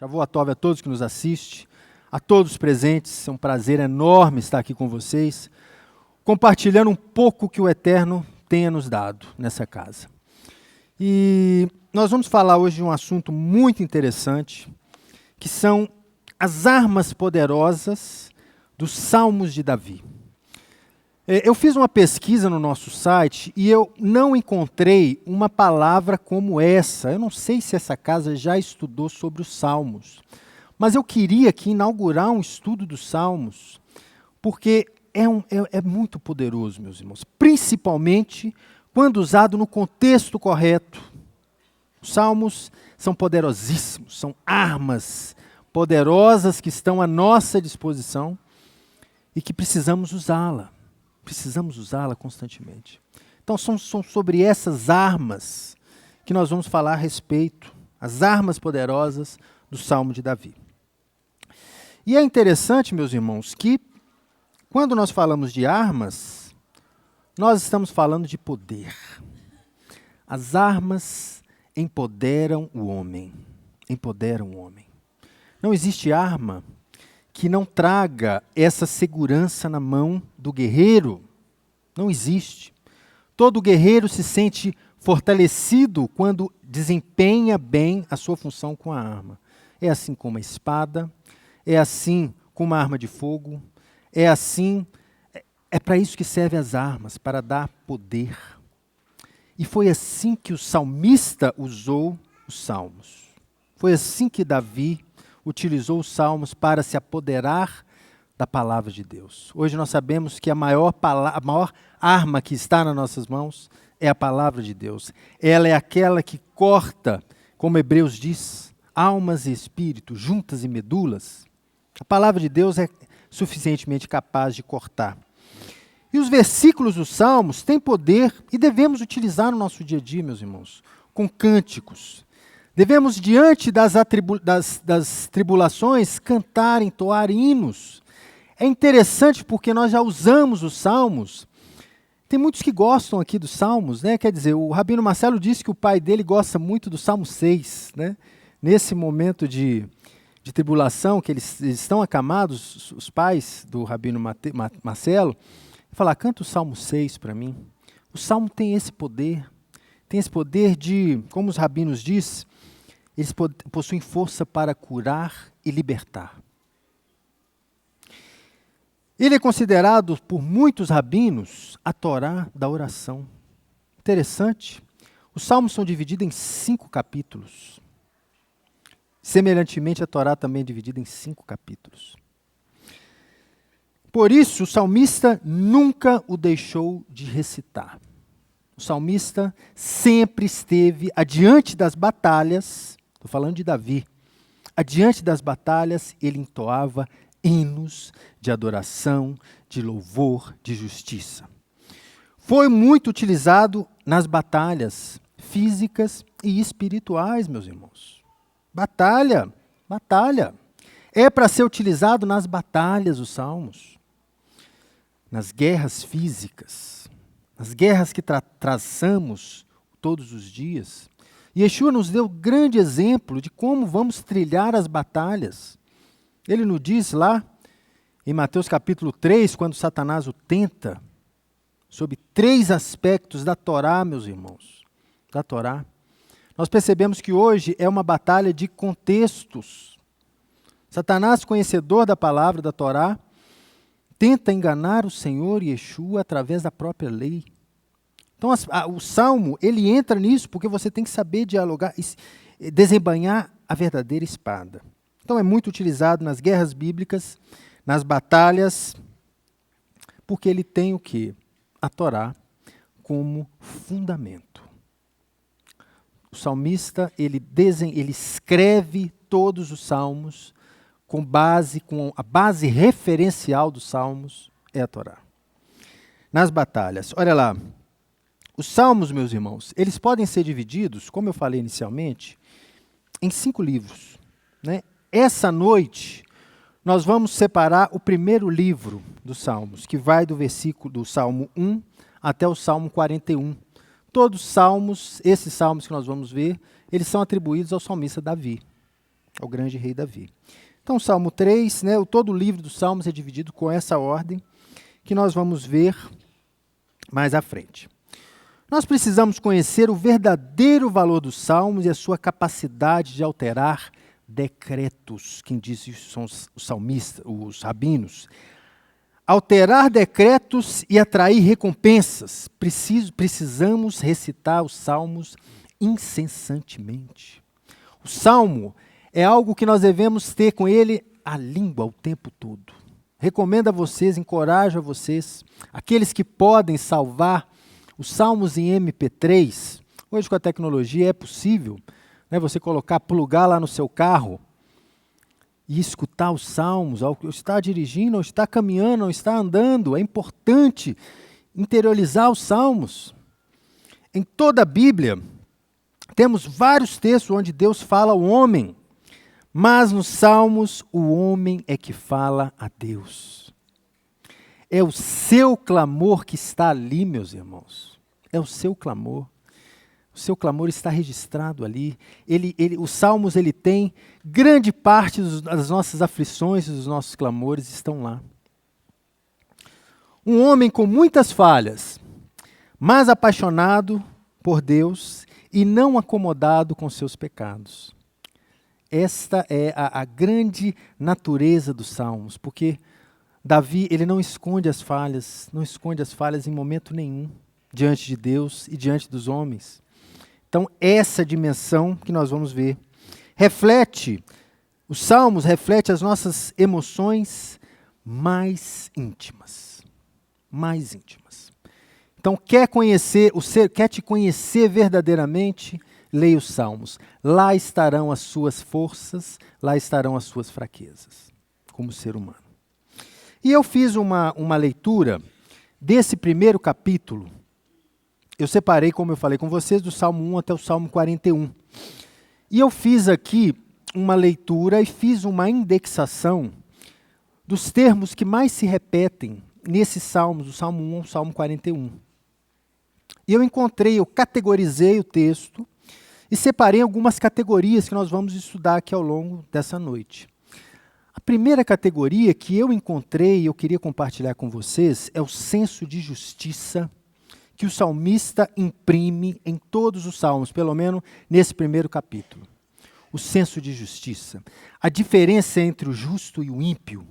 Shavuot a todos que nos assistem, a todos os presentes. É um prazer enorme estar aqui com vocês, compartilhando um pouco que o Eterno tenha nos dado nessa casa. E nós vamos falar hoje de um assunto muito interessante, que são as armas poderosas dos Salmos de Davi. Eu fiz uma pesquisa no nosso site e eu não encontrei uma palavra como essa. Eu não sei se essa casa já estudou sobre os Salmos, mas eu queria aqui inaugurar um estudo dos Salmos, porque é muito poderoso, meus irmãos, principalmente quando usado no contexto correto. Os Salmos são poderosíssimos, são armas poderosas que estão à nossa disposição e que precisamos usá-la. Precisamos usá-la constantemente. Então, são sobre essas armas que nós vamos falar a respeito, as armas poderosas do Salmo de Davi. E é interessante, meus irmãos, que quando nós falamos de armas, nós estamos falando de poder. As armas empoderam o homem. Empoderam o homem. Não existe arma que não traga essa segurança na mão do guerreiro. Não existe. Todo guerreiro se sente fortalecido quando desempenha bem a sua função com a arma. É assim com uma espada, é assim com uma arma de fogo, é assim, é para isso que servem as armas, para dar poder. E foi assim que o salmista usou os salmos. Foi assim que Davi utilizou os salmos para se apoderar da palavra de Deus. Hoje nós sabemos que a maior arma que está nas nossas mãos é a palavra de Deus. Ela é aquela que corta, como Hebreus diz, almas e espírito, juntas e medulas. A palavra de Deus é suficientemente capaz de cortar. E os versículos dos salmos têm poder e devemos utilizar no nosso dia a dia, meus irmãos, com cânticos. Devemos, diante das tribulações, cantar, entoar hinos. É interessante porque nós já usamos os salmos. Tem muitos que gostam aqui dos salmos, né? Quer dizer, o Rabino Marcelo disse que o pai dele gosta muito do Salmo 6, né? Nesse momento de tribulação, que eles estão acamados, os pais do Rabino Marcelo, falar, canta o Salmo 6 para mim. O salmo tem esse poder de, como os rabinos dizem, eles possuem força para curar e libertar. Ele é considerado por muitos rabinos a Torá da oração. Interessante. Os salmos são divididos em 5 capítulos. Semelhantemente, a Torá também é dividida em 5 capítulos. Por isso, o salmista nunca o deixou de recitar. O salmista sempre esteve adiante das batalhas. Estou falando de Davi. Adiante das batalhas, ele entoava hinos de adoração, de louvor, de justiça. Foi muito utilizado nas batalhas físicas e espirituais, meus irmãos. Batalha. É para ser utilizado nas batalhas os salmos. Nas guerras físicas. Nas guerras que traçamos todos os dias. Yeshua nos deu grande exemplo de como vamos trilhar as batalhas. Ele nos diz lá, em Mateus capítulo 3, quando Satanás o tenta, sobre 3 aspectos da Torá, meus irmãos. Da Torá. Nós percebemos que hoje é uma batalha de contextos. Satanás, conhecedor da palavra da Torá, tenta enganar o Senhor Yeshua através da própria lei. Então, o Salmo, ele entra nisso porque você tem que saber dialogar, desembainhar a verdadeira espada. Então, é muito utilizado nas guerras bíblicas, nas batalhas, porque ele tem o quê? A Torá como fundamento. O salmista, ele escreve todos os salmos com a base referencial dos salmos é a Torá. Nas batalhas, olha lá, os salmos, meus irmãos, eles podem ser divididos, como eu falei inicialmente, em 5 livros. Né? Essa noite, nós vamos separar o primeiro livro dos salmos, que vai do Salmo 1 até o Salmo 41. Todos os salmos, esses salmos que nós vamos ver, eles são atribuídos ao salmista Davi. ao grande rei Davi. Então, Salmo 3, né, todo o livro dos Salmos é dividido com essa ordem, que nós vamos ver mais à frente. Nós precisamos conhecer o verdadeiro valor dos Salmos e a sua capacidade de alterar decretos. Quem diz isso são os salmistas, os rabinos. Alterar decretos e atrair recompensas. Precisamos recitar os Salmos incessantemente. O Salmo é algo que nós devemos ter com ele a língua o tempo todo. Recomendo a vocês, encorajo a vocês, aqueles que podem salvar os Salmos em MP3. Hoje com a tecnologia é possível, né, você plugar lá no seu carro e escutar os Salmos, ao estar dirigindo, ou estar caminhando, ou estar andando. É importante interiorizar os Salmos. Em toda a Bíblia, temos vários textos onde Deus fala ao homem, mas nos Salmos o homem é que fala a Deus. É o seu clamor que está ali, meus irmãos. É o seu clamor. O seu clamor está registrado ali. Os Salmos tem grande parte das nossas aflições e dos nossos clamores estão lá. Um homem com muitas falhas, mas apaixonado por Deus e não acomodado com seus pecados. Esta é a grande natureza dos Salmos, porque Davi, ele não esconde as falhas em momento nenhum, diante de Deus e diante dos homens. Então, essa dimensão que nós vamos ver, os Salmos refletem as nossas emoções mais íntimas. Mais íntimas. Então, quer te conhecer verdadeiramente, leia os Salmos. Lá estarão as suas forças, lá estarão as suas fraquezas, como ser humano. E eu fiz uma leitura desse primeiro capítulo. Eu separei, como eu falei com vocês, do Salmo 1 até o Salmo 41. E eu fiz aqui uma leitura e fiz uma indexação dos termos que mais se repetem nesses Salmos, do Salmo 1 ao Salmo 41. E eu categorizei o texto e separei algumas categorias que nós vamos estudar aqui ao longo dessa noite. A primeira categoria que eu encontrei e eu queria compartilhar com vocês é o senso de justiça que o salmista imprime em todos os salmos, pelo menos nesse primeiro capítulo. O senso de justiça. A diferença entre o justo e o ímpio.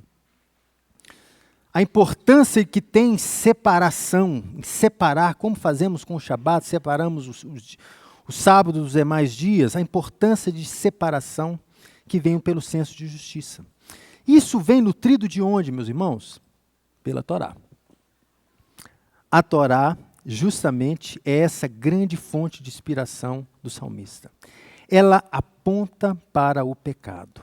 A importância que tem em separação, em separar, como fazemos com o Shabat, separamos o sábado dos demais dias, a importância de separação que vem pelo senso de justiça. Isso vem nutrido de onde, meus irmãos? Pela Torá. A Torá, justamente, é essa grande fonte de inspiração do salmista. Ela aponta para o pecado.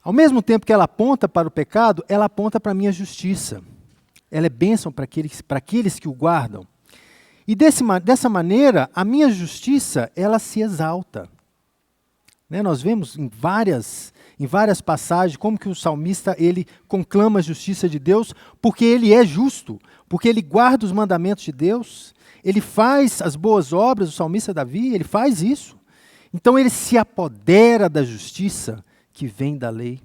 Ao mesmo tempo que ela aponta para o pecado, ela aponta para a minha justiça. Ela é bênção para aqueles que o guardam. E dessa maneira, a minha justiça, ela se exalta. Né? Nós vemos em várias passagens como que o salmista ele conclama a justiça de Deus, porque ele é justo, porque ele guarda os mandamentos de Deus, ele faz as boas obras, o salmista Davi, ele faz isso. Então ele se apodera da justiça que vem da lei.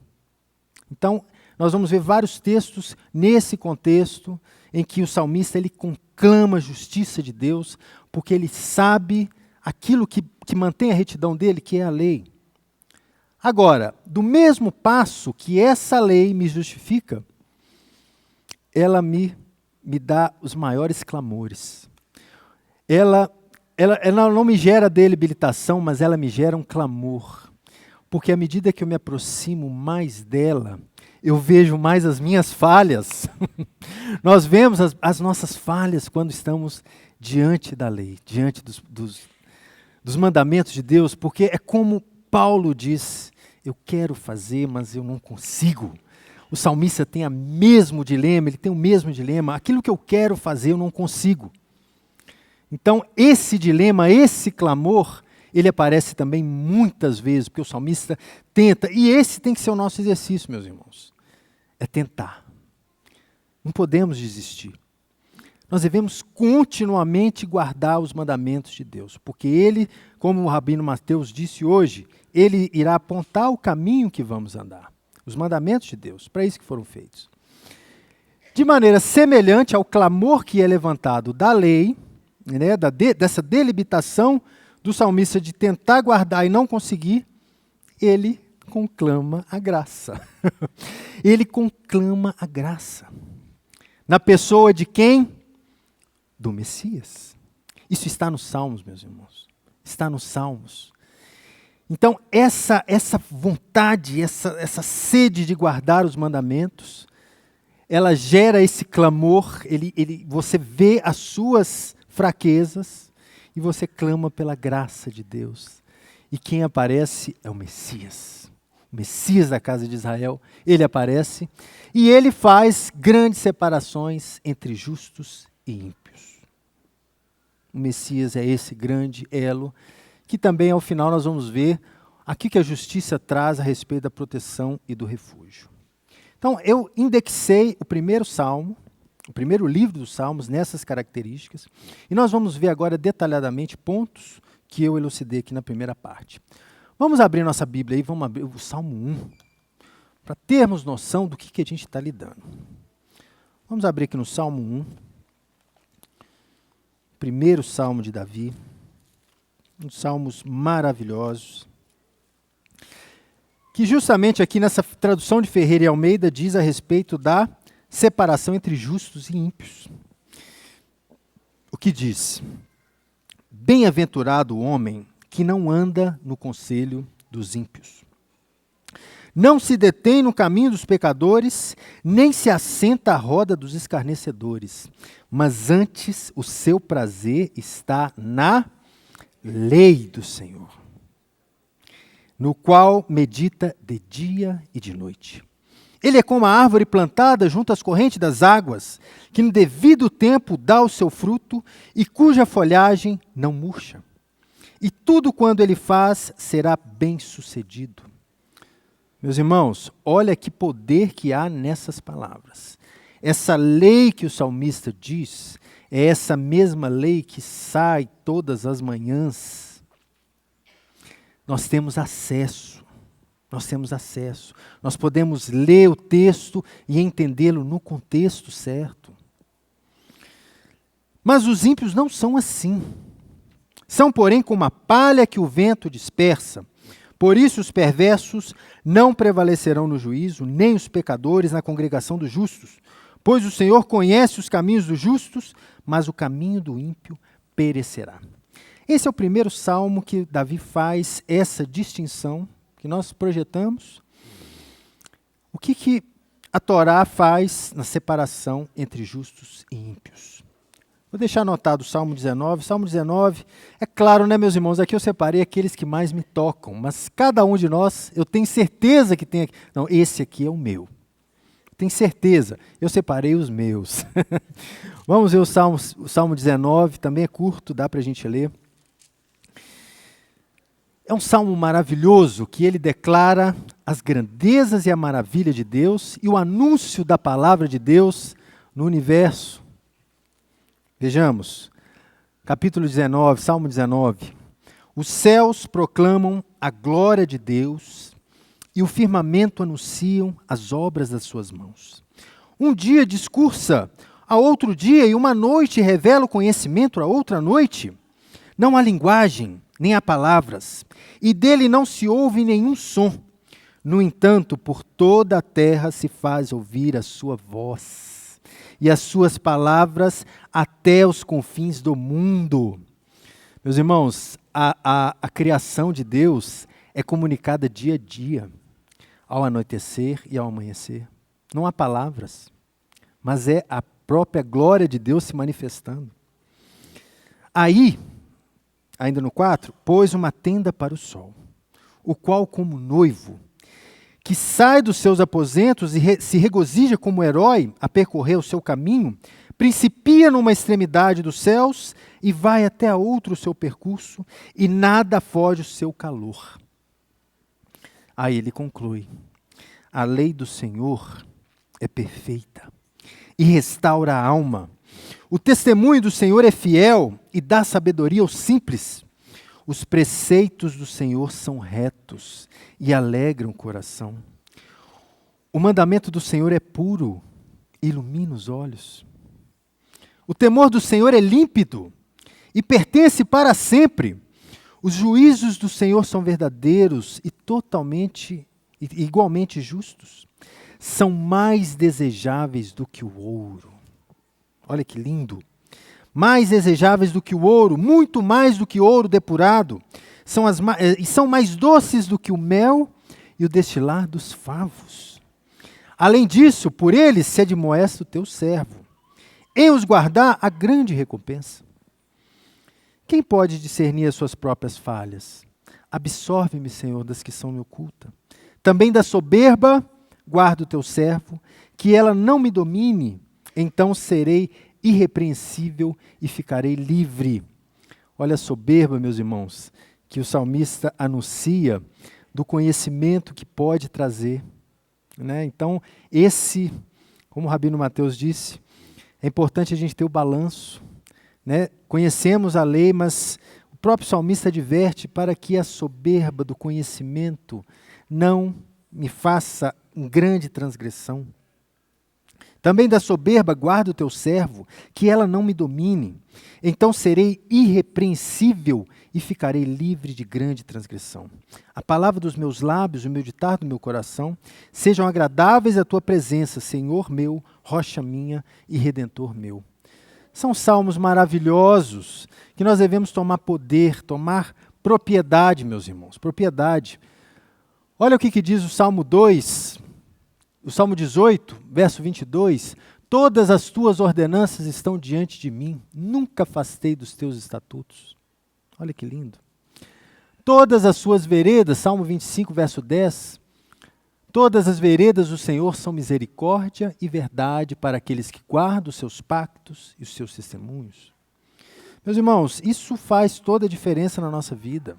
Então, nós vamos ver vários textos nesse contexto em que o salmista ele conclama a justiça de Deus, porque ele sabe aquilo que mantém a retidão dele, que é a lei. Agora, do mesmo passo que essa lei me justifica, ela me dá os maiores clamores. Ela não me gera debilitação, mas ela me gera um clamor. Porque à medida que eu me aproximo mais dela, eu vejo mais as minhas falhas. Nós vemos as nossas falhas quando estamos diante da lei, diante dos mandamentos de Deus, porque é como Paulo diz, eu quero fazer, mas eu não consigo. O salmista tem o mesmo dilema, aquilo que eu quero fazer eu não consigo. Então esse dilema, esse clamor, ele aparece também muitas vezes, porque o salmista tenta, e esse tem que ser o nosso exercício, meus irmãos, é tentar. Não podemos desistir. Nós devemos continuamente guardar os mandamentos de Deus, porque Ele, como o Rabino Mateus disse hoje, Ele irá apontar o caminho que vamos andar. Os mandamentos de Deus, para isso que foram feitos. De maneira semelhante ao clamor que é levantado da lei, né, dessa delimitação do salmista de tentar guardar e não conseguir, ele conclama a graça. Ele conclama a graça. Na pessoa de quem? Do Messias. Isso está nos Salmos, meus irmãos. Está nos Salmos. Então, essa vontade, essa sede de guardar os mandamentos, ela gera esse clamor, você vê as suas fraquezas e você clama pela graça de Deus. E quem aparece é o Messias. O Messias da casa de Israel, ele aparece e ele faz grandes separações entre justos e ímpios. O Messias é esse grande elo, que também ao final nós vamos ver aqui que a justiça traz a respeito da proteção e do refúgio. Então, eu indexei o primeiro salmo, o primeiro livro dos Salmos, nessas características, e nós vamos ver agora detalhadamente pontos que eu elucidei aqui na primeira parte. Vamos abrir nossa Bíblia aí, vamos abrir o Salmo 1, para termos noção do que a gente está lidando. Vamos abrir aqui no Salmo 1, primeiro Salmo de Davi, um dos salmos maravilhosos, que justamente aqui nessa tradução de Ferreira e Almeida diz a respeito da separação entre justos e ímpios. O que diz? Bem-aventurado o homem que não anda no conselho dos ímpios. Não se detém no caminho dos pecadores, nem se assenta à roda dos escarnecedores, mas antes o seu prazer está na lei do Senhor, no qual medita de dia e de noite. Ele é como a árvore plantada junto às correntes das águas, que no devido tempo dá o seu fruto e cuja folhagem não murcha. E tudo quando ele faz será bem-sucedido. Meus irmãos, olha que poder que há nessas palavras. Essa lei que o salmista diz é essa mesma lei que sai todas as manhãs. Nós temos acesso. Nós podemos ler o texto e entendê-lo no contexto certo. Mas os ímpios não são assim. São, porém, como a palha que o vento dispersa. Por isso os perversos não prevalecerão no juízo, nem os pecadores na congregação dos justos. Pois o Senhor conhece os caminhos dos justos, mas o caminho do ímpio perecerá. Esse é o primeiro salmo que Davi faz essa distinção que nós projetamos. O que a Torá faz na separação entre justos e ímpios? Vou deixar anotado o Salmo 19. Salmo 19, é claro, né, meus irmãos? Aqui eu separei aqueles que mais me tocam, mas cada um de nós, eu tenho certeza que tem aqui. Não, esse aqui é o meu. Tenho certeza, eu separei os meus. Vamos ver o Salmo 19, também é curto, dá para a gente ler. É um salmo maravilhoso que ele declara as grandezas e a maravilha de Deus e o anúncio da palavra de Deus no universo. Vejamos, capítulo 19, Salmo 19. Os céus proclamam a glória de Deus e o firmamento anunciam as obras das suas mãos. Um dia discursa a outro dia e uma noite revela o conhecimento a outra noite. Não há linguagem, nem há palavras, e dele não se ouve nenhum som. No entanto, por toda a terra se faz ouvir a sua voz, e as suas palavras até os confins do mundo. Meus irmãos, a criação de Deus é comunicada dia a dia, ao anoitecer e ao amanhecer. Não há palavras, mas é a própria glória de Deus se manifestando. Aí, ainda no 4, pôs uma tenda para o sol, o qual como noivo, que sai dos seus aposentos e se regozija como herói a percorrer o seu caminho, principia numa extremidade dos céus e vai até a outro o seu percurso, e nada foge o seu calor. Aí ele conclui: a lei do Senhor é perfeita e restaura a alma. O testemunho do Senhor é fiel e dá sabedoria aos simples. Os preceitos do Senhor são retos e alegram o coração. O mandamento do Senhor é puro, ilumina os olhos. O temor do Senhor é límpido e pertence para sempre. Os juízos do Senhor são verdadeiros e igualmente justos. São mais desejáveis do que o ouro. Olha que lindo. Mais desejáveis do que o ouro, muito mais do que ouro depurado. São mais doces do que o mel e o destilar dos favos. Além disso, por eles se admoesta o teu servo. Em os guardar, há grande recompensa. Quem pode discernir as suas próprias falhas? Absorve-me, Senhor, das que são me ocultas. Também da soberba, guarda o teu servo, que ela não me domine, então serei irrepreensível e ficarei livre. Olha a soberba, meus irmãos, que o salmista anuncia do conhecimento que pode trazer. Né? Então, como o Rabino Mateus disse, é importante a gente ter o balanço. Né? Conhecemos a lei, mas o próprio salmista adverte para que a soberba do conhecimento não me faça grande transgressão. Também da soberba guarda o teu servo, que ela não me domine. Então serei irrepreensível e ficarei livre de grande transgressão. A palavra dos meus lábios, o meditar do meu coração, sejam agradáveis à tua presença, Senhor meu, rocha minha e redentor meu. São salmos maravilhosos que nós devemos tomar poder, tomar propriedade, meus irmãos, propriedade. Olha o que diz o Salmo 2, o Salmo 18, verso 22. Todas as tuas ordenanças estão diante de mim, nunca afastei dos teus estatutos. Olha que lindo. Todas as suas veredas, Salmo 25, verso 10. Todas as veredas do Senhor são misericórdia e verdade para aqueles que guardam os seus pactos e os seus testemunhos. Meus irmãos, isso faz toda a diferença na nossa vida.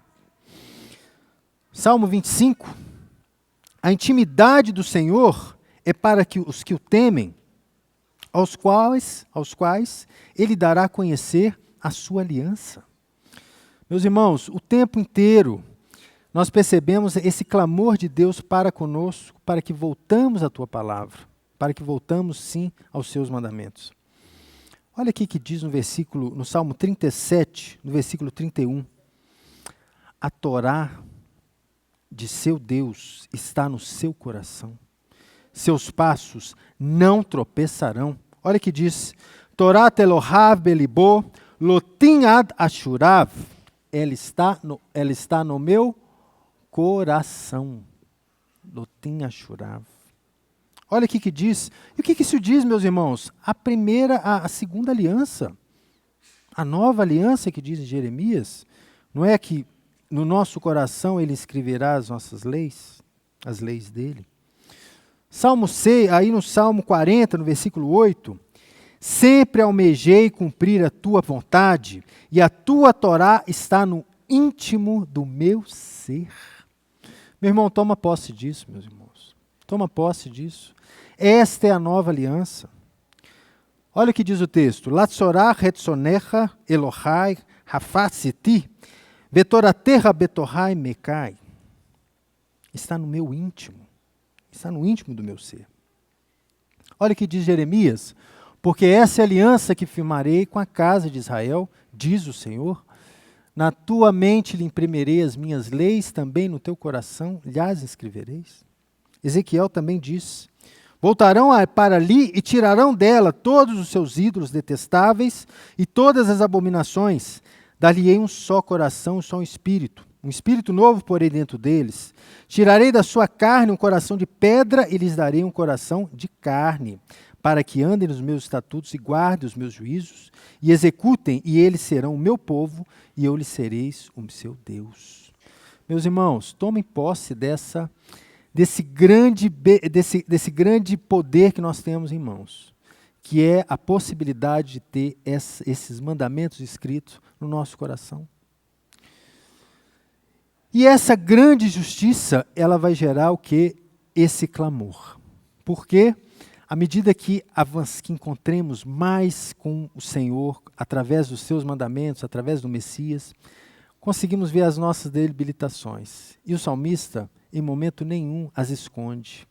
Salmo 25. A intimidade do Senhor é para que os que o temem, aos quais Ele dará a conhecer a sua aliança. Meus irmãos, o tempo inteiro nós percebemos esse clamor de Deus para conosco, para que voltamos à tua palavra, para que voltamos sim aos seus mandamentos. Olha aqui que diz no Salmo 37, no versículo 31. A Torá de seu Deus está no seu coração. Seus passos não tropeçarão. Olha que diz, Torá telohav belibo, lotim ad ashurav. Ela está no meu coração. Lotim ashurav. Olha aqui que diz. E o que isso diz, meus irmãos? A segunda aliança. A nova aliança que diz em Jeremias. Não é que no nosso coração Ele escreverá as nossas leis, as leis dele. Salmo 6, aí no Salmo 40, no versículo 8, sempre almejei cumprir a tua vontade, e a tua Torá está no íntimo do meu ser. Meu irmão, toma posse disso, meus irmãos. Toma posse disso. Esta é a nova aliança. Olha o que diz o texto. Latsorah retsonecha Elohai hafasiti vetoraterra betorrai mekai. Está no meu íntimo. Está no íntimo do meu ser. Olha o que diz Jeremias. Porque essa é a aliança que firmarei com a casa de Israel, diz o Senhor. Na tua mente lhe imprimirei as minhas leis, também no teu coração lhas escrevereis. Ezequiel também diz, voltarão para ali e tirarão dela todos os seus ídolos detestáveis e todas as abominações. Dar-lhe-ei um só coração, um só espírito novo porei dentro deles. Tirarei da sua carne um coração de pedra e lhes darei um coração de carne, para que andem nos meus estatutos e guardem os meus juízos, e executem, e eles serão o meu povo, e eu lhes sereis o seu Deus. Meus irmãos, tomem posse desse grande poder que nós temos em mãos, que é a possibilidade de ter esses mandamentos escritos no nosso coração. E essa grande justiça, ela vai gerar o quê? Esse clamor. Porque À medida que encontremos mais com o Senhor, através dos seus mandamentos, através do Messias, conseguimos ver as nossas debilitações. E o salmista, em momento nenhum, as esconde.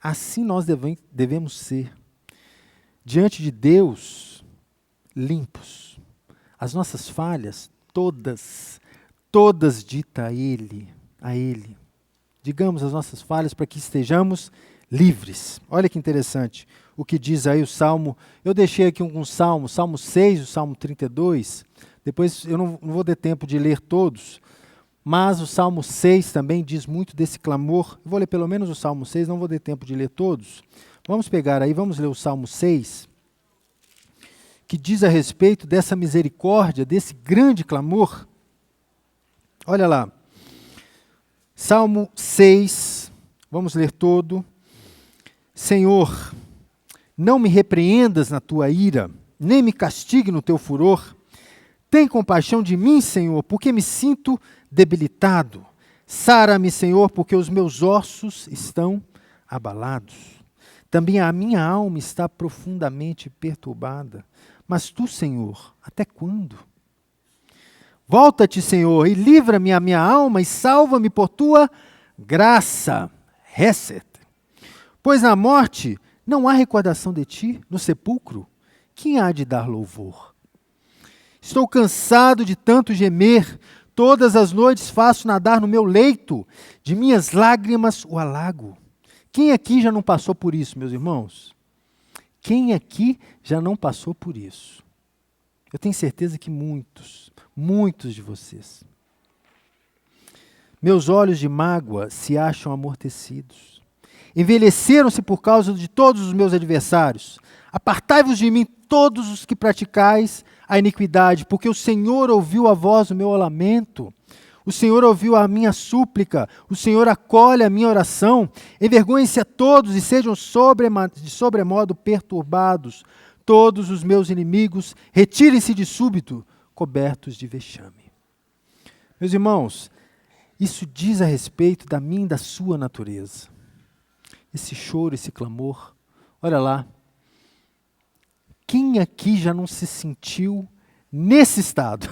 Assim nós devemos ser. Diante de Deus, limpos. As nossas falhas, todas dita a Ele. Digamos as nossas falhas para que estejamos livres. Olha que interessante o que diz aí o Salmo. Eu deixei aqui alguns salmos, Salmo 6, o Salmo 32. Depois eu não vou ter tempo de ler todos, mas o Salmo 6 também diz muito desse clamor. Eu vou ler pelo menos o Salmo 6, não vou ter tempo de ler todos. Vamos pegar aí, vamos ler o Salmo 6, que diz a respeito dessa misericórdia, desse grande clamor. Olha lá, Salmo 6, vamos ler todo. Senhor, não me repreendas na tua ira, nem me castigue no teu furor. Tem compaixão de mim, Senhor, porque me sinto debilitado. Sara-me, Senhor, porque os meus ossos estão abalados. Também a minha alma está profundamente perturbada. Mas tu, Senhor, até quando? Volta-te, Senhor, e livra-me a minha alma e salva-me por tua graça. Hesed. Pois na morte não há recordação de ti, no sepulcro, quem há de dar louvor? Estou cansado de tanto gemer, todas as noites faço nadar no meu leito, de minhas lágrimas o alago. Quem aqui já não passou por isso, meus irmãos? Quem aqui já não passou por isso? Eu tenho certeza que muitos de vocês. Meus olhos de mágoa se acham amortecidos. Envelheceram-se por causa de todos os meus adversários. Apartai-vos de mim todos os que praticais a iniquidade, porque o Senhor ouviu a voz do meu lamento. O Senhor ouviu a minha súplica. O Senhor acolhe a minha oração. Envergonhem-se a todos e sejam de sobremodo perturbados. Todos os meus inimigos, retirem-se de súbito, cobertos de vexame. Meus irmãos, isso diz a respeito da minha e da sua natureza. Esse choro, esse clamor. Olha lá. Quem aqui já não se sentiu nesse estado?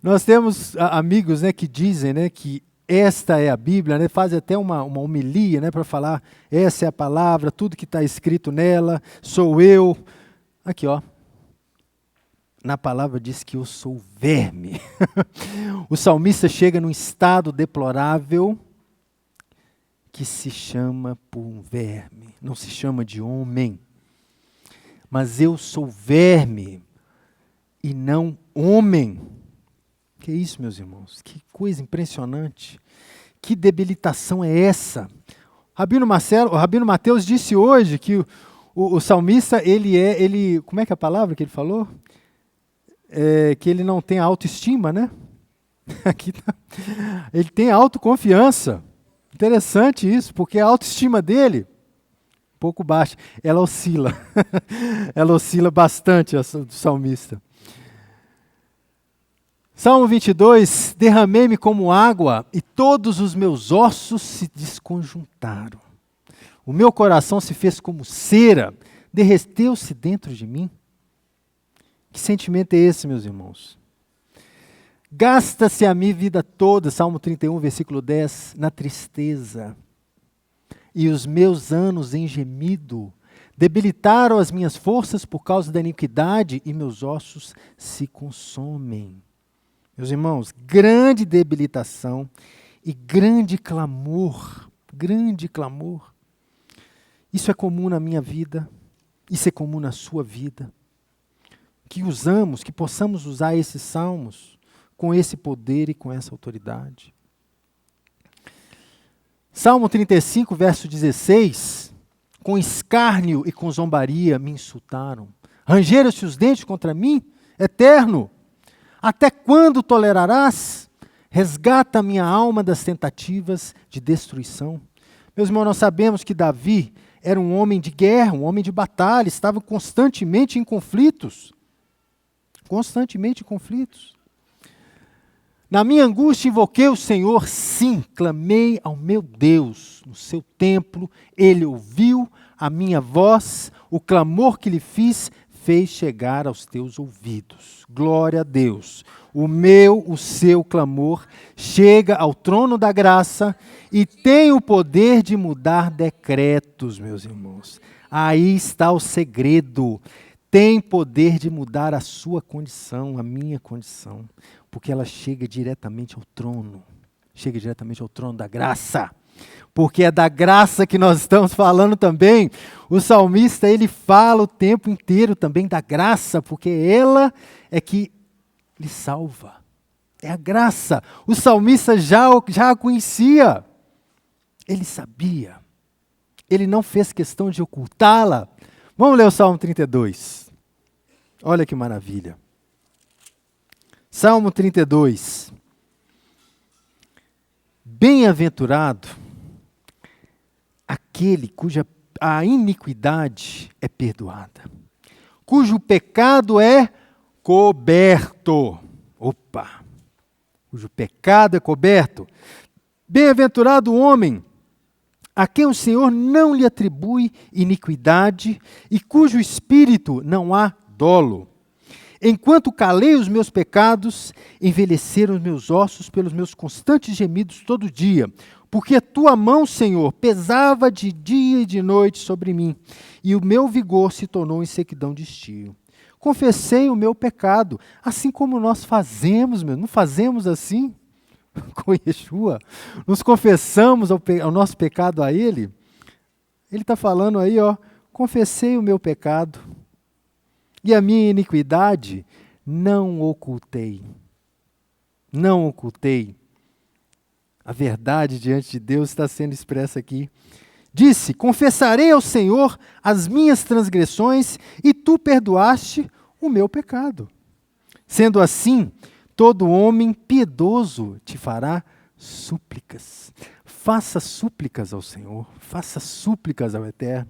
Nós temos amigos, né, que dizem, né, que esta é a Bíblia, né, fazem até uma homilia, né, para falar, essa é a palavra, tudo que está escrito nela, sou eu. Aqui, ó. Na palavra diz que eu sou verme. O salmista chega num estado deplorável que se chama por um verme, não se chama de homem. Mas eu sou verme e não homem. Que isso, meus irmãos? Que coisa impressionante. Que debilitação é essa? O Rabino Mateus disse hoje que o salmista, como é que é a palavra que ele falou? Que ele não tem autoestima, né? Aqui tá. Ele tem autoconfiança. Interessante isso, porque a autoestima dele, um pouco baixa, ela oscila. Ela oscila bastante, essa do salmista. Salmo 22, derramei-me como água e todos os meus ossos se desconjuntaram. O meu coração se fez como cera, derreteu-se dentro de mim. Que sentimento é esse, meus irmãos? Gasta-se a minha vida toda, Salmo 31, versículo 10, na tristeza. E os meus anos em gemido. Debilitaram as minhas forças por causa da iniquidade e meus ossos se consomem. Meus irmãos, grande debilitação e grande clamor. Grande clamor. Isso é comum na minha vida. Isso é comum na sua vida. Que possamos usar esses salmos com esse poder e com essa autoridade. Salmo 35, verso 16. Com escárnio e com zombaria me insultaram. Rangeram-se os dentes contra mim, eterno. Até quando tolerarás? Resgata a minha alma das tentativas de destruição. Meus irmãos, nós sabemos que Davi era um homem de guerra, um homem de batalha, estava constantemente em conflitos. Constantemente em conflitos. Na minha angústia invoquei o Senhor, sim, clamei ao meu Deus. No seu templo, Ele ouviu a minha voz, o clamor que lhe fiz, fez chegar aos teus ouvidos. Glória a Deus. O seu clamor chega ao trono da graça e tem o poder de mudar decretos, meus irmãos. Aí está o segredo. Tem poder de mudar a sua condição, a minha condição, porque ela chega diretamente ao trono. Chega diretamente ao trono da graça. Porque é da graça que nós estamos falando também. O salmista, ele fala o tempo inteiro também da graça, porque ela é que lhe salva. É a graça. O salmista já a conhecia. Ele sabia. Ele não fez questão de ocultá-la. Vamos ler o Salmo 32. Olha que maravilha. Salmo 32. Bem-aventurado aquele cuja a iniquidade é perdoada, cujo pecado é coberto. Opa! Cujo pecado é coberto. Bem-aventurado o homem a quem o Senhor não lhe atribui iniquidade e cujo espírito não há dolo. Enquanto calei os meus pecados, envelheceram os meus ossos pelos meus constantes gemidos todo dia, porque a tua mão, Senhor, pesava de dia e de noite sobre mim, e o meu vigor se tornou em sequidão de estio. Confessei o meu pecado, assim como nós fazemos, não fazemos assim com Yeshua? Nos confessamos ao nosso pecado a Ele? Ele está falando aí, confessei o meu pecado, e a minha iniquidade não ocultei. Não ocultei. A verdade diante de Deus está sendo expressa aqui. Disse, confessarei ao Senhor as minhas transgressões e tu perdoaste o meu pecado. Sendo assim, todo homem piedoso te fará súplicas. Faça súplicas ao Senhor, faça súplicas ao Eterno,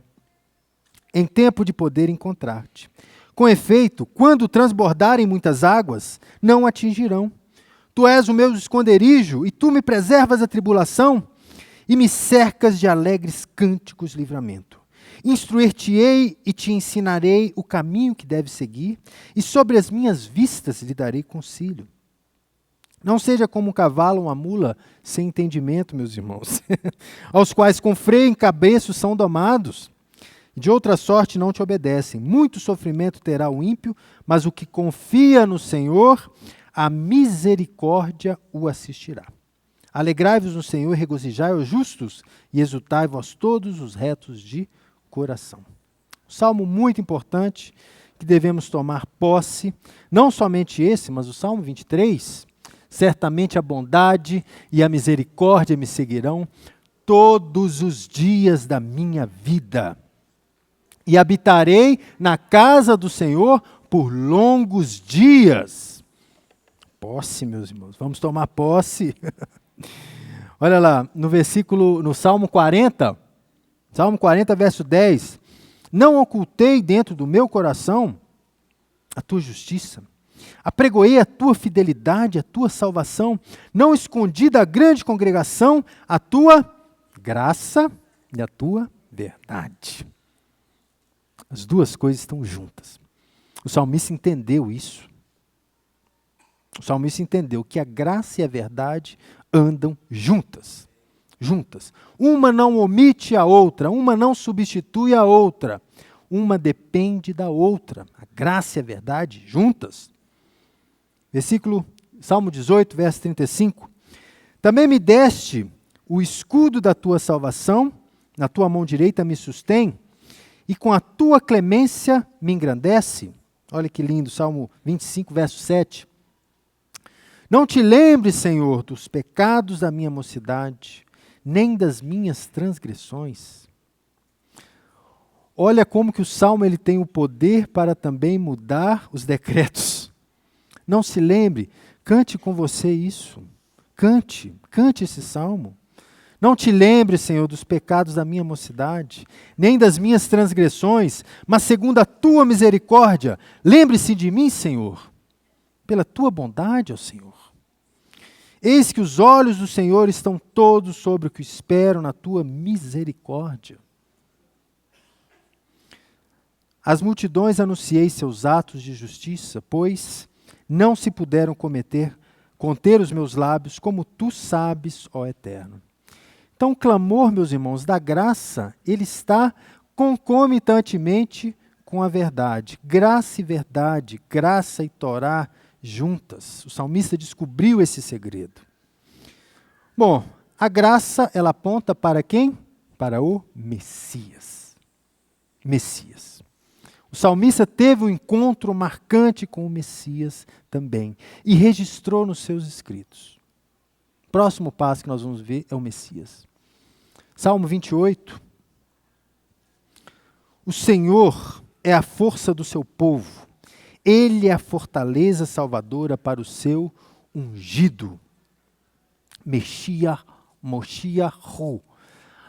em tempo de poder encontrar-te. Com efeito, quando transbordarem muitas águas, não atingirão. Tu és o meu esconderijo, e tu me preservas da tribulação, e me cercas de alegres cânticos de livramento. Instruir-te-ei e te ensinarei o caminho que deves seguir, e sobre as minhas vistas lhe darei conselho. Não seja como um cavalo ou uma mula sem entendimento, meus irmãos, aos quais com freio em cabeça são domados. De outra sorte não te obedecem. Muito sofrimento terá o ímpio, mas o que confia no Senhor, a misericórdia o assistirá. Alegrai-vos no Senhor e regozijai os justos, e exultai vós todos os retos de coração. Salmo muito importante, que devemos tomar posse, não somente esse, mas o Salmo 23, certamente a bondade e a misericórdia me seguirão todos os dias da minha vida. E habitarei na casa do Senhor por longos dias. Posse, meus irmãos, vamos tomar posse. Olha lá, no Salmo 40, verso 10. Não ocultei dentro do meu coração a tua justiça. Apregoei a tua fidelidade, a tua salvação. Não escondi da grande congregação a tua graça e a tua verdade. As duas coisas estão juntas. O salmista entendeu isso. O salmista entendeu que a graça e a verdade andam juntas. Juntas. Uma não omite a outra, uma não substitui a outra. Uma depende da outra. A graça e a verdade juntas. Salmo 18, verso 35. Também me deste o escudo da tua salvação, na tua mão direita me sustém, e com a tua clemência me engrandece. Olha que lindo, Salmo 25, verso 7. Não te lembres, Senhor, dos pecados da minha mocidade, nem das minhas transgressões. Olha como que o Salmo ele tem o poder para também mudar os decretos. Não se lembre, cante com você isso. Cante esse Salmo. Não te lembre, Senhor, dos pecados da minha mocidade, nem das minhas transgressões, mas segundo a tua misericórdia, lembre-se de mim, Senhor, pela tua bondade, ó Senhor. Eis que os olhos do Senhor estão todos sobre o que esperam na tua misericórdia. Às multidões anunciei seus atos de justiça, pois não se puderam conter os meus lábios, como tu sabes, ó Eterno. Então, o clamor, meus irmãos, da graça, ele está concomitantemente com a verdade. Graça e verdade, graça e Torá juntas. O salmista descobriu esse segredo. Bom, a graça, ela aponta para quem? Para o Messias. Messias. O salmista teve um encontro marcante com o Messias também e registrou nos seus escritos. O próximo passo que nós vamos ver é o Messias. Salmo 28. O Senhor é a força do seu povo. Ele é a fortaleza salvadora para o seu ungido. Moshiach-Hu.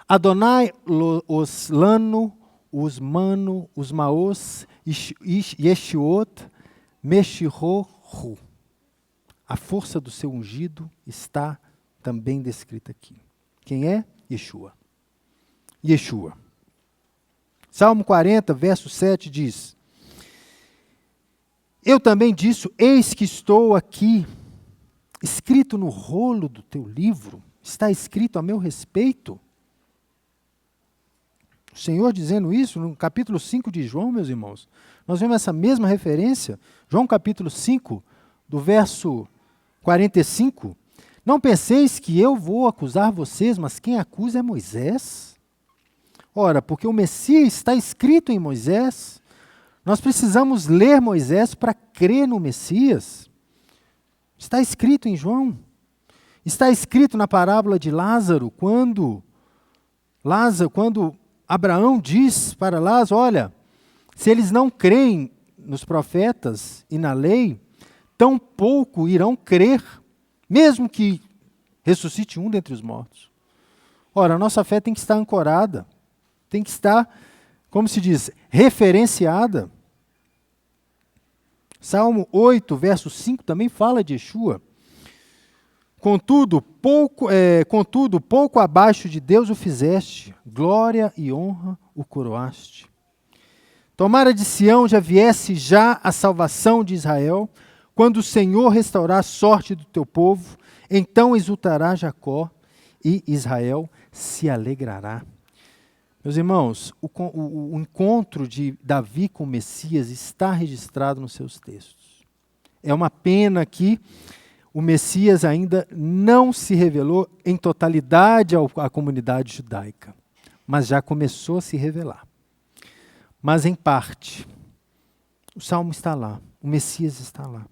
Adonai os lano, os mano, os maos, Yeshuot, Meshiho-Hu. A força do seu ungido está também descrita aqui. Quem é? Yeshua. Yeshua. Salmo 40, verso 7 diz: Eu também disse, eis que estou aqui, escrito no rolo do teu livro, está escrito a meu respeito. O Senhor dizendo isso no capítulo 5 de João, meus irmãos. Nós vemos essa mesma referência, João capítulo 5, do verso 45. Não penseis que eu vou acusar vocês, mas quem acusa é Moisés. Ora, porque o Messias está escrito em Moisés, nós precisamos ler Moisés para crer no Messias. Está escrito em João. Está escrito na parábola de Lázaro, quando Abraão diz para Lázaro, olha, se eles não creem nos profetas e na lei, tampouco irão crer, mesmo que ressuscite um dentre os mortos. Ora, a nossa fé tem que estar ancorada, tem que estar, como se diz, referenciada. Salmo 8, verso 5 também fala de Yeshua. Contudo, pouco abaixo de Deus o fizeste, glória e honra o coroaste. Tomara de Sião já viesse já a salvação de Israel, quando o Senhor restaurar a sorte do teu povo, então exultará Jacó e Israel se alegrará. Meus irmãos, o encontro de Davi com o Messias está registrado nos seus textos. É uma pena que o Messias ainda não se revelou em totalidade à comunidade judaica, mas já começou a se revelar. Mas em parte, o Salmo está lá, o Messias está lá.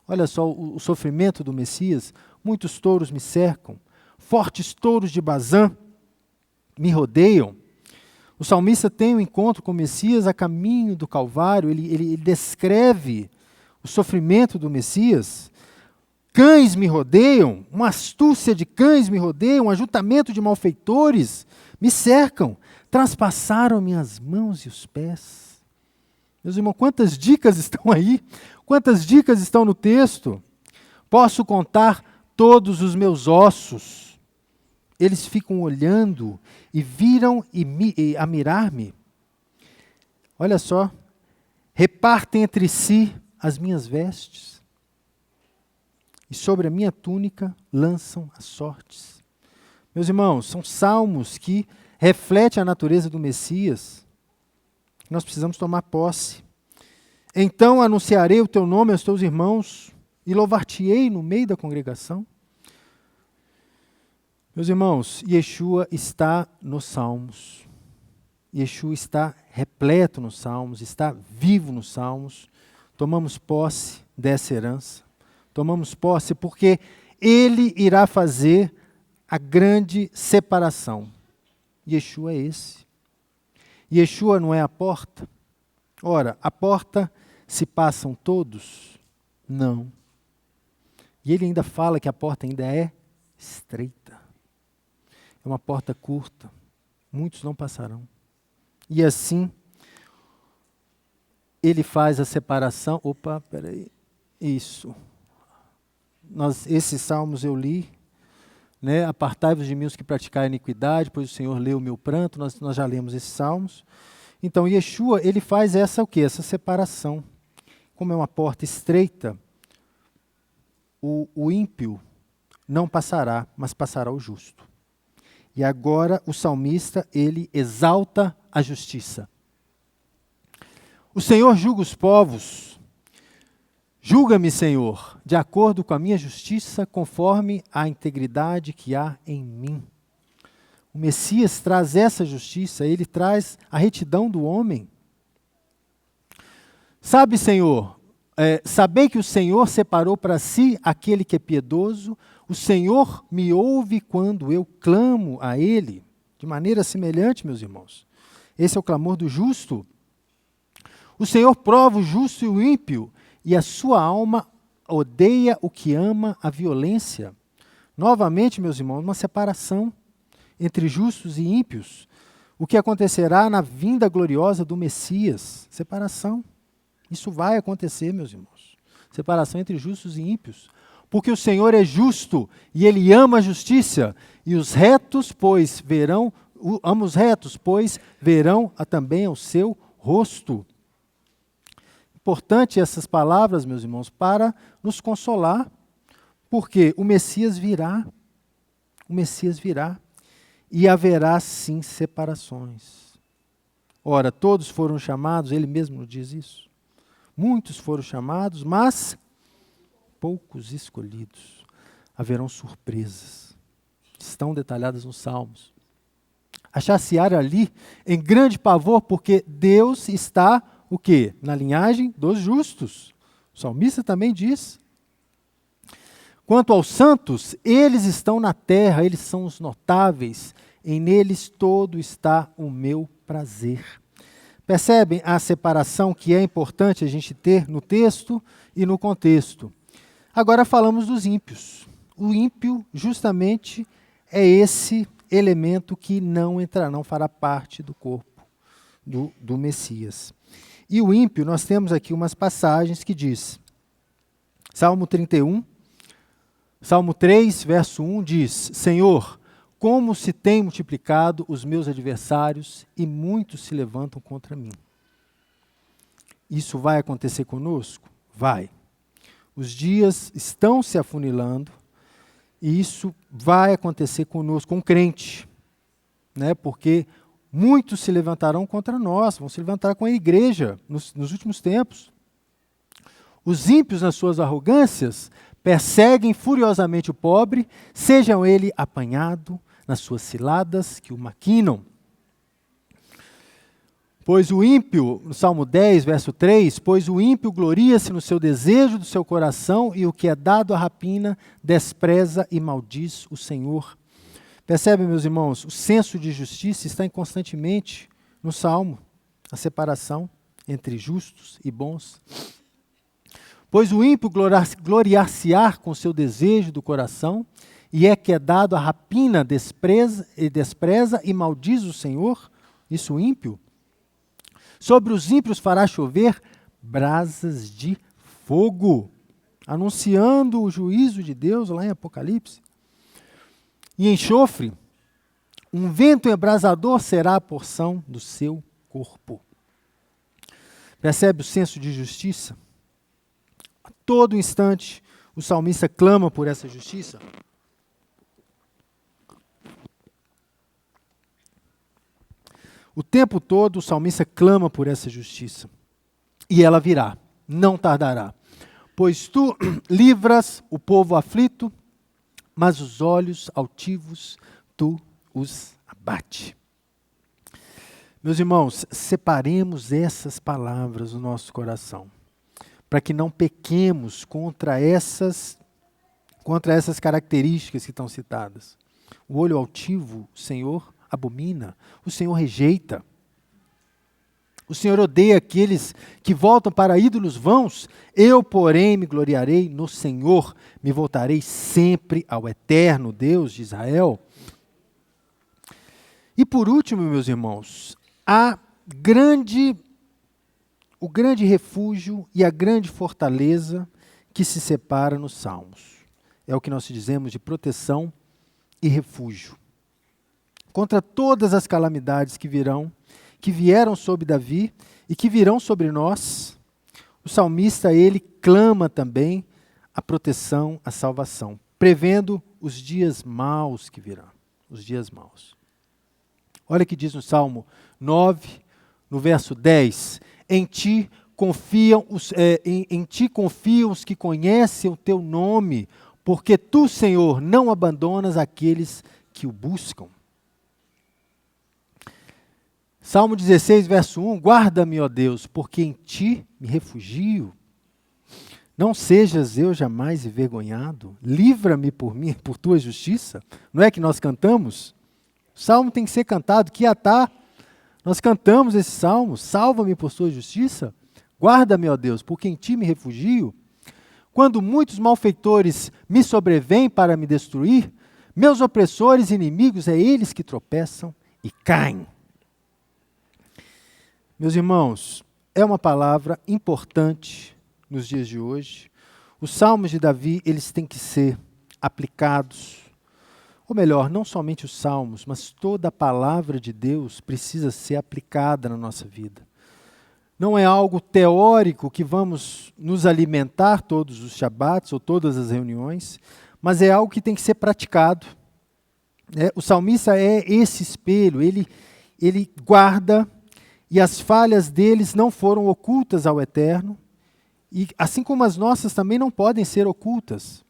Olha só o sofrimento do Messias, muitos touros me cercam, fortes touros de Bazã me rodeiam. O salmista tem um encontro com o Messias a caminho do Calvário, ele descreve o sofrimento do Messias. Cães me rodeiam, uma astúcia de cães me rodeiam, um ajuntamento de malfeitores me cercam, traspassaram minhas mãos e os pés. Meus irmãos, quantas dicas estão aí? Quantas dicas estão no texto? Posso contar todos os meus ossos. Eles ficam olhando e viram a mirar-me. Olha só, repartem entre si as minhas vestes e sobre a minha túnica lançam as sortes. Meus irmãos, são salmos que refletem a natureza do Messias. Nós precisamos tomar posse. Então anunciarei o teu nome aos teus irmãos e louvar-te-ei no meio da congregação. Meus irmãos, Yeshua está nos Salmos. Yeshua está repleto nos Salmos, está vivo nos Salmos. Tomamos posse dessa herança. Tomamos posse porque Ele irá fazer a grande separação. Yeshua é esse. Yeshua não é a porta? Ora, a porta se passam todos? Não. E ele ainda fala que a porta ainda é estreita. É uma porta curta. Muitos não passarão. E assim, ele faz a separação. Opa, peraí. Isso. Esses salmos eu li. Né? Apartai-vos de mim os que praticarem iniquidade, pois o Senhor leu o meu pranto. Nós já lemos esses salmos. Então, Yeshua, ele faz essa o quê? Essa separação. Como é uma porta estreita, o ímpio não passará, mas passará o justo. E agora o salmista, ele exalta a justiça. O Senhor julga os povos. Julga-me, Senhor, de acordo com a minha justiça, conforme a integridade que há em mim. O Messias traz essa justiça, ele traz a retidão do homem. Sabe, Senhor, sabei que o Senhor separou para si aquele que é piedoso. O Senhor me ouve quando eu clamo a Ele. De maneira semelhante, meus irmãos. Esse é o clamor do justo. O Senhor prova o justo e o ímpio, e a sua alma odeia o que ama a violência. Novamente, meus irmãos, uma separação entre justos e ímpios. O que acontecerá na vinda gloriosa do Messias? Separação. Isso vai acontecer, meus irmãos. Separação entre justos e ímpios. Porque o Senhor é justo e Ele ama a justiça. E os retos, pois, verão, ama os retos, pois verão também o seu rosto. Importante essas palavras, meus irmãos, para nos consolar. Porque o Messias virá. O Messias virá. E haverá, sim, separações. Ora, todos foram chamados, ele mesmo diz isso. Muitos foram chamados, mas poucos escolhidos. Haverão surpresas. Estão detalhadas nos Salmos. Achar-se-á ali em grande pavor, porque Deus está, o quê? Na linhagem dos justos. O salmista também diz. Quanto aos santos, eles estão na terra, eles são os notáveis, em neles todo está o meu prazer. Percebem a separação que é importante a gente ter no texto e no contexto. Agora falamos dos ímpios. O ímpio, justamente, é esse elemento que não fará parte do corpo do Messias. E o ímpio, nós temos aqui umas passagens que diz, Salmo 31, Salmo 3, verso 1 diz, Senhor, como se têm multiplicado os meus adversários e muitos se levantam contra mim. Isso vai acontecer conosco? Vai. Os dias estão se afunilando e isso vai acontecer conosco, com o crente, né? Porque muitos se levantarão contra nós, vão se levantar com a igreja nos últimos tempos. Os ímpios, nas suas arrogâncias, perseguem furiosamente o pobre, sejam ele apanhado nas suas ciladas que o maquinam. Pois o ímpio, no Salmo 10, verso 3, pois o ímpio gloria-se no seu desejo do seu coração e o que é dado à rapina despreza e maldiz o Senhor. Percebem, meus irmãos, o senso de justiça está constantemente no Salmo, a separação entre justos e bons. Pois o ímpio gloriar-se-á com seu desejo do coração, e é que é dado a rapina, despreza e maldiz o Senhor, isso o ímpio. Sobre os ímpios fará chover brasas de fogo, anunciando o juízo de Deus lá em Apocalipse. E enxofre, um vento abrasador será a porção do seu corpo. Percebe o senso de justiça? A todo instante, o salmista clama por essa justiça. O tempo todo, o salmista clama por essa justiça. E ela virá, não tardará. Pois tu livras o povo aflito, mas os olhos altivos tu os abate. Meus irmãos, separemos essas palavras do nosso coração, para que não pequemos contra essas características que estão citadas. O olho altivo, o Senhor abomina, o Senhor rejeita. O Senhor odeia aqueles que voltam para ídolos vãos. Eu, porém, me gloriarei no Senhor, me voltarei sempre ao eterno Deus de Israel. E por último, meus irmãos, o grande refúgio e a grande fortaleza que se separa nos Salmos. É o que nós dizemos de proteção e refúgio. Contra todas as calamidades que virão que vieram sobre Davi e que virão sobre nós, o salmista, ele clama também a proteção, a salvação, prevendo os dias maus que virão, os dias maus. Olha o que diz no Salmo 9, no verso 10, em ti confiam os que conhecem o teu nome, porque tu, Senhor, não abandonas aqueles que o buscam. Salmo 16, verso 1, guarda-me, ó Deus, porque em ti me refugio. Não sejas eu jamais envergonhado, livra-me por tua justiça. Não é que nós cantamos? O salmo tem que ser cantado, que atá. Nós cantamos esse salmo, salva-me por tua justiça, guarda-me, ó Deus, porque em ti me refugio. Quando muitos malfeitores me sobrevêm para me destruir, meus opressores e inimigos, é eles que tropeçam e caem. Meus irmãos, é uma palavra importante nos dias de hoje. Os salmos de Davi, eles têm que ser aplicados, ou melhor, não somente os salmos, mas toda a palavra de Deus precisa ser aplicada na nossa vida. Não é algo teórico que vamos nos alimentar todos os Shabats ou todas as reuniões, mas é algo que tem que ser praticado. O salmista é esse espelho, ele guarda, e as falhas deles não foram ocultas ao Eterno, e assim como as nossas também não podem ser ocultas.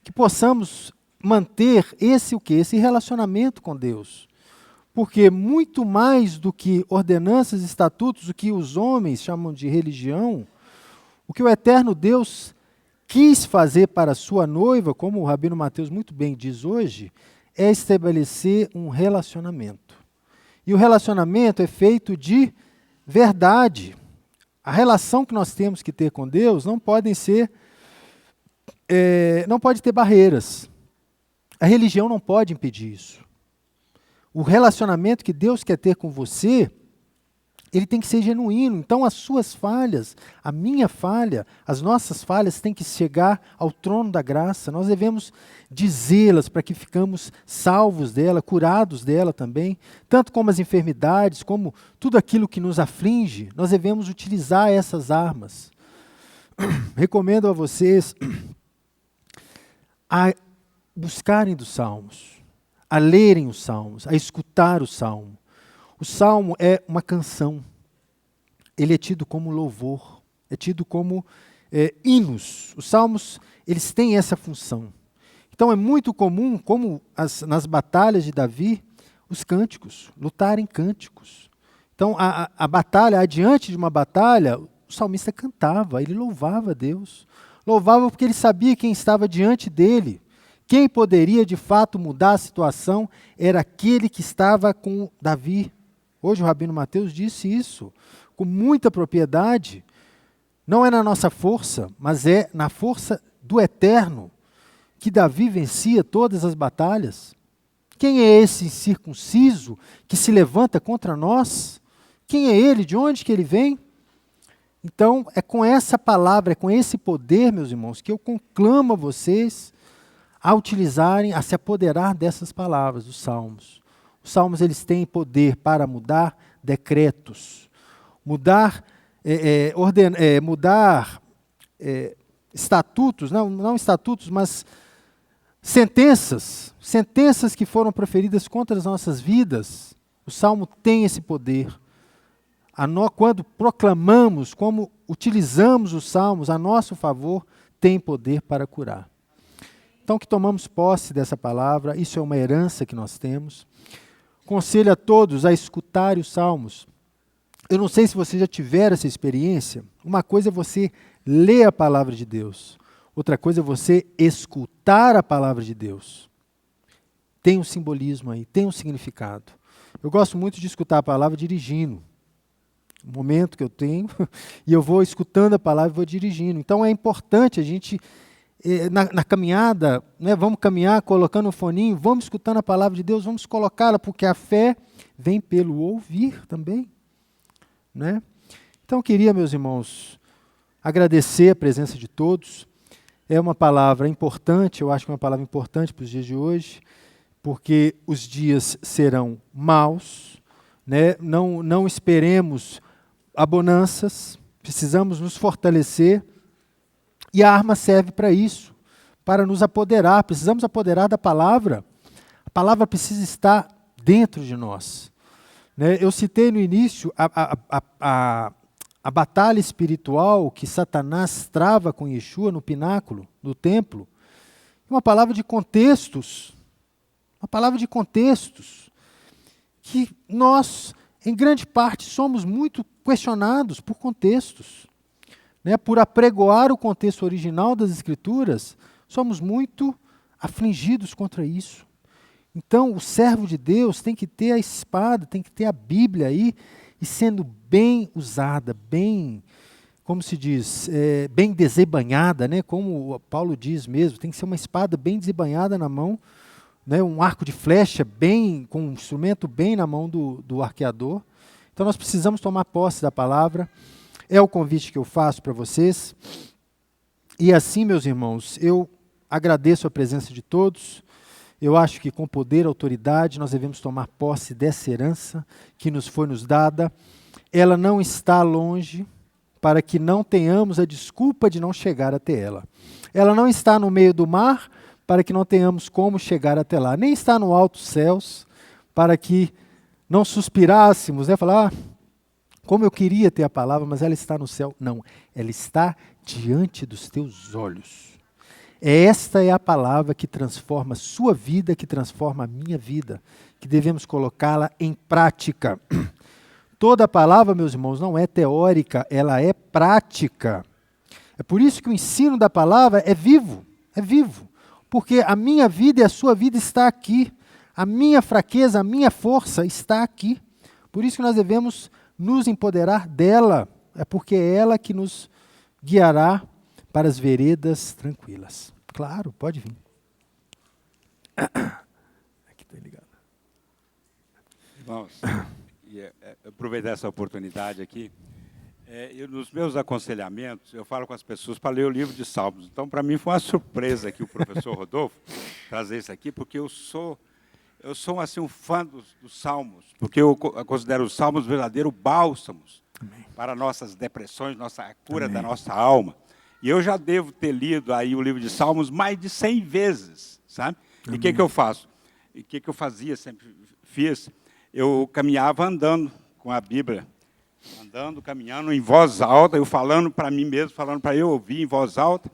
Que possamos manter esse relacionamento com Deus. Porque muito mais do que ordenanças e estatutos, o que os homens chamam de religião, o que o Eterno Deus quis fazer para a sua noiva, como o Rabino Mateus muito bem diz hoje, é estabelecer um relacionamento. E o relacionamento é feito de verdade. A relação que nós temos que ter com Deus não pode ter barreiras. A religião não pode impedir isso. O relacionamento que Deus quer ter com você, ele tem que ser genuíno. Então as suas falhas, a minha falha, as nossas falhas têm que chegar ao trono da graça. Nós devemos dizê-las para que ficamos salvos dela, curados dela também. Tanto como as enfermidades, como tudo aquilo que nos aflige, nós devemos utilizar essas armas. Recomendo a vocês a buscarem dos salmos, a lerem os salmos, a escutar o salmo. O salmo é uma canção. Ele é tido como louvor, é tido como hinos. Os salmos, eles têm essa função. Então é muito comum, como nas batalhas de Davi, os cânticos, lutarem cânticos. Então a batalha, adiante de uma batalha, o salmista cantava, ele louvava a Deus. Louvava porque ele sabia quem estava diante dele. Quem poderia de fato mudar a situação era aquele que estava com Davi. Hoje o Rabino Mateus disse isso com muita propriedade. Não é na nossa força, mas é na força do Eterno que Davi vencia todas as batalhas. Quem é esse incircunciso que se levanta contra nós? Quem é ele? De onde que ele vem? Então, é com essa palavra, é com esse poder, meus irmãos, que eu conclamo a vocês a utilizarem, a se apoderar dessas palavras, dos salmos. Os salmos, eles têm poder para mudar decretos, mudar estatutos, não estatutos, mas sentenças que foram proferidas contra as nossas vidas. O salmo tem esse poder. Quando proclamamos, como utilizamos os salmos a nosso favor, tem poder para curar. Então, que tomamos posse dessa palavra, isso é uma herança que nós temos. Conselho a todos a escutarem os salmos. Eu não sei se você já tiver essa experiência. Uma coisa é você ler a palavra de Deus. Outra coisa é você escutar a palavra de Deus. Tem um simbolismo aí, tem um significado. Eu gosto muito de escutar a palavra dirigindo. Um momento que eu tenho, e eu vou escutando a palavra e vou dirigindo. Então é importante a gente, na caminhada, né, vamos caminhar colocando um foninho, vamos escutando a palavra de Deus, vamos colocá-la, porque a fé vem pelo ouvir também. Né? Então eu queria, meus irmãos, agradecer a presença de todos. É uma palavra importante, eu acho que é uma palavra importante para os dias de hoje, porque os dias serão maus. né? Não esperemos abonanças, precisamos nos fortalecer, e a arma serve para isso, para nos apoderar. Precisamos apoderar da palavra. A palavra precisa estar dentro de nós, né? Eu citei no início a batalha espiritual que Satanás trava com Yeshua no pináculo, no templo. Uma palavra de contextos, que nós, em grande parte, somos muito questionados por contextos, né? Por apregoar o contexto original das Escrituras, somos muito afligidos contra isso. Então, o servo de Deus tem que ter a espada, tem que ter a Bíblia aí, e sendo bem usada, bem, como se diz, bem desembainhada, né? Como Paulo diz mesmo, tem que ser uma espada bem desembainhada na mão, né? Um arco de flecha com um instrumento bem na mão do arqueador. Então nós precisamos tomar posse da palavra, é o convite que eu faço para vocês. E assim, meus irmãos, eu agradeço a presença de todos. Eu acho que com poder e autoridade nós devemos tomar posse dessa herança que nos foi dada. Ela não está longe, para que não tenhamos a desculpa de não chegar até ela. Ela não está no meio do mar, para que não tenhamos como chegar até lá. Nem está no altos céus, para que não suspirássemos, né? Falar, como eu queria ter a palavra, mas ela está no céu. Não, ela está diante dos teus olhos. Esta é a palavra que transforma a sua vida, que transforma a minha vida, que devemos colocá-la em prática. Toda a palavra, meus irmãos, não é teórica, ela é prática. É por isso que o ensino da palavra é vivo, porque a minha vida e a sua vida está aqui, a minha fraqueza, a minha força está aqui. Por isso que nós devemos nos empoderar dela, é porque é ela que nos guiará para as veredas tranquilas. Claro, pode vir. Aqui está ligado. Irmãos, aproveitar essa oportunidade aqui. Nos meus aconselhamentos, eu falo com as pessoas para ler o livro de Salmos. Então, para mim, foi uma surpresa aqui o professor Rodolfo trazer isso aqui, porque eu sou assim, um fã dos Salmos, porque eu considero os Salmos verdadeiros bálsamos para nossas depressões, nossa cura da nossa alma. E eu já devo ter lido aí o livro de Salmos mais de 100 vezes, sabe? E o que eu faço? E o que eu fazia, sempre fiz? Eu caminhava andando com a Bíblia, andando, caminhando em voz alta, eu falando para mim mesmo, falando para eu ouvir em voz alta.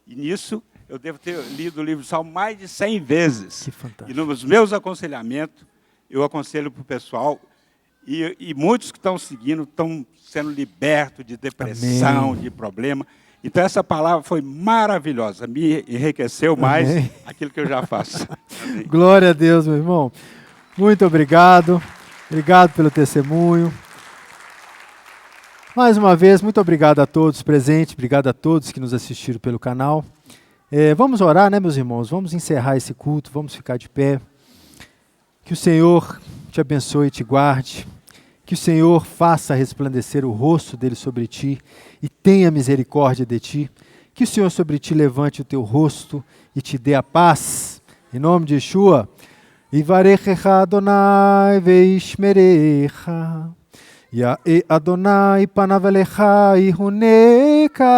E nisso eu devo ter lido o livro de Salmos mais de 100 vezes. Que fantástico. E nos meus aconselhamentos, eu aconselho para o pessoal, e muitos que estão seguindo estão sendo libertos de depressão, de problema. Então, essa palavra foi maravilhosa, me enriqueceu mais aquilo que eu já faço. Amém. Glória a Deus, meu irmão. Muito obrigado. Obrigado pelo testemunho. Mais uma vez, muito obrigado a todos presentes, obrigado a todos que nos assistiram pelo canal. Vamos orar, né, meus irmãos? Vamos encerrar esse culto, vamos ficar de pé. Que o Senhor te abençoe e te guarde. Que o Senhor faça resplandecer o rosto dele sobre ti e tenha misericórdia de ti. Que o Senhor sobre ti levante o teu rosto e te dê a paz. Em nome de Yeshua. Ivarechecha Adonai veishmerecha. Yae Adonai panav elecha ihuneka.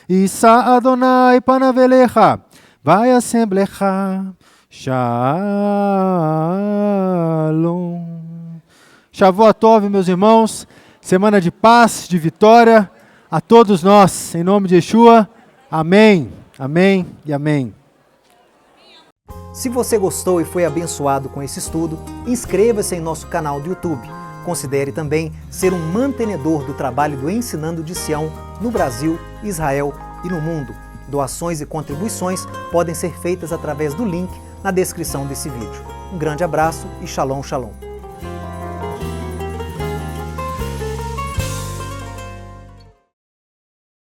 Isa Adonai panav elecha. Vayasem lecha. Shalom. Shavuot Tov, meus irmãos, semana de paz, de vitória a todos nós, em nome de Yeshua, amém, amém e amém. Se você gostou e foi abençoado com esse estudo, inscreva-se em nosso canal do YouTube. Considere também ser um mantenedor do trabalho do Ensinando de Sião no Brasil, Israel e no mundo. Doações e contribuições podem ser feitas através do link na descrição desse vídeo. Um grande abraço e shalom, shalom.